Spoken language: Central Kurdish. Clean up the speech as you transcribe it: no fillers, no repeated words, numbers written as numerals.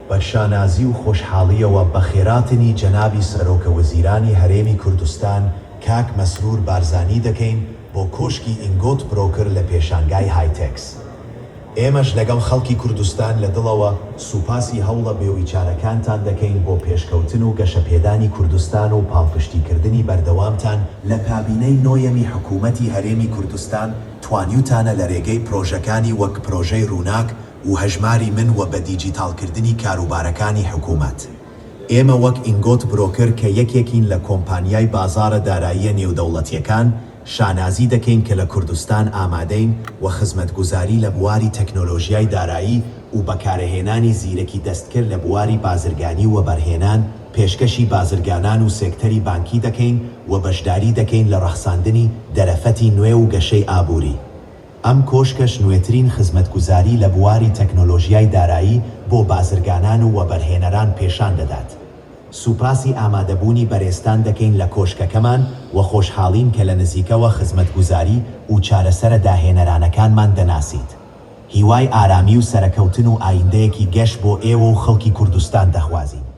بە شانازی و خۆشحاڵیەوە بە خێراتنی جەنابی سەرۆکوەزیرانی هەرێمی کوردستان کاک مەسرور بارزانی دەکەین بۆ کۆشکی ئینگۆت برۆکر لە پێشانگای هایتەکس. ئێمەش لەگەڵ خەڵکی کوردستان لە دڵەوە سوپاسی هەوڵە بێویچارەکانتان دەکەین بۆ پێشکەوتن و گەشەپێدانی کوردستان و پاڵپشتیکردنی بەردەوامتان لە کابینەی نۆیەمی حکوومەتی هەرێمی کوردستان توانیوتانە لە ڕێگەی پرۆژەکانی وەک پرۆژەی ڕووناک و هەژماری من و بە دیجیتالکردنی کاروبارەکانی حکوومەت. ئێمە وەک ئینگۆت برۆکر کە یەکێکین لە کۆمپانیای بازاڕە داراییە نێودەوڵەتیەکان شانازی دەکەین کە لە کوردستان ئامادەین و خزمەتگوزاری لە بواری تەکنۆلۆژیای دارایی و بەکارهێنانی زیرەکی دەستکرد لە بواری بازرگانی و بەرهێنان پێشکەشی بازرگانان و سێکتەری بانکی دەکەین و بەشداری دەکەین لە ڕەخساندنی دەرەفەتی نوێ و گەشەی ئابووری. ئەم کۆشکەش نوێترین خزمەتگوزاری لە بواری تەکنۆلۆژیای دارایی بۆ بازرگانان و وەبەرهێنەران پێشان دەدات. سوپاسی ئامادەبوونی بەرێستان دەکەین لە کۆشکەکەمان و خۆشحاڵین کە لە نزیکەوە خزمەتگوزاری و چارەسەرە داهێنەرانەکانمان دەناسیت. هیوای ئارامی و سەرکەوتن و ئایندەیەکی گەشت بۆ ئێوە و خەڵکی کوردستان دەخوازین.